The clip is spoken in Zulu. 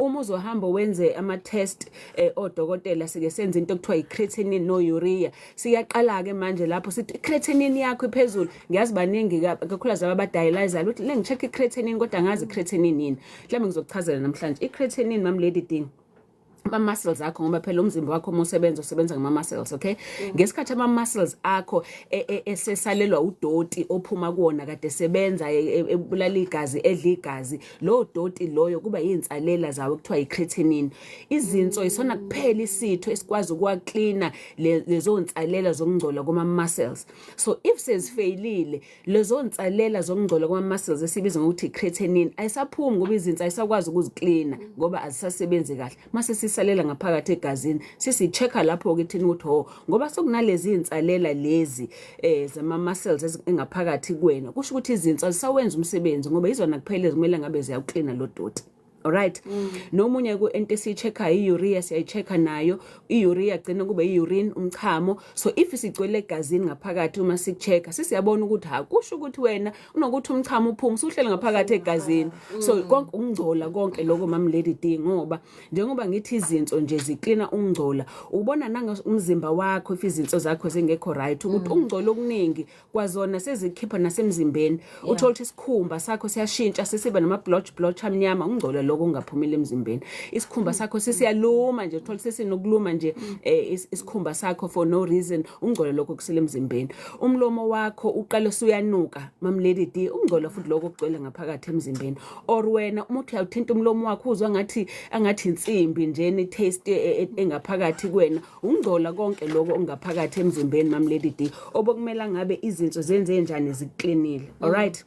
uma uzohamba wenze ama-test odokotela sike senze into ekuthiwa i-creatinine no-urea, siyaqala ke manje lapho sithi i-creatinine yakho iphezulu. Ngiyazi baningi kakhulukazi abadialyzayo ukuthi le ngi-check i-creatinine kodwa ngazi i-creatinine yini. Mhlawumbe ngizokuchazela namhlanje i-creatinine Mam Lady Ding ama-muscles akho, ngoba phela umzimba wakho uma usebenza ngama-muscles, okay? Ngesikhathi ama-muscles akho esesalelwa udoti ophuma kuwona kade sebenza ebulala igazi, edla igazi, lo doti loyo kuba yinsalela zawo ekuthiwa i-creatinine. Izinso isona kuphela isitho esikwazi ukwaklina lezo nsalela zokungcola kuma-muscles. So if sezifeyilile lezo nsalela zokungcola kuma-muscles esibiza ngokuthi i-creatinine ayisaphumi ngoba izinso ayisakwazi ukuziklina ngoba azisasebenzi kahle. Mase salela ngaphakathi egazini sisi-check-a lapho-ke thina ukuthi ngoba sokunalezi insalela lezi zama-muscles engaphakathi kuwena, kusho ukuthi izinso azisawenza umsebenzi ngoba izona kuphela ezimele ngabe ziyawuklina lo doti. Alright. Nomunye into esiyi-check-a i-urea, siyayi-check-a nayo. I-urea gcina kube i-urine, umchamo. So if sigcwele egazini ngaphakathi uma sik-check-a siyabona ukuthi kusho ukuthi wena unokuthi umchamo uphuma usuhleli ngaphakathi egazini. So konke ukungcola konke lokho Mam Lady Ding, ngoba njengoba ngithi izinso nje ziklina ukungcola, ubona nanga umzimba wakho if izinso zakho zingekho right ukuthi ukungcola okuningi kwazona sezikhipha nasemzimbeni. Uthola ukuthi isikhumba sakho siyashintsha sesiba nama-blotch amnyama, ukungcola lokho ungaphumile emzimbeni. Isikhumba sakho sesiyaluma nje, uthola sesinokuluma nje isikhumba sakho for no reason, ungcola lokho kusele emzimbeni. Umlomo wakho uqale usuyanuka Mam Lady D, ungcola futhi lokho kugcwele ngaphakathi emzimbeni. Or wena umuntu uyawuthinta umlomo wakho uzwa angathi insimbi nje ne taste engaphakathi kuwena, ungcola konke lokho ongaphakathi emzimbeni Mam Lady D, obokumela ngabe izinso zenze njani ziklinile. Alright.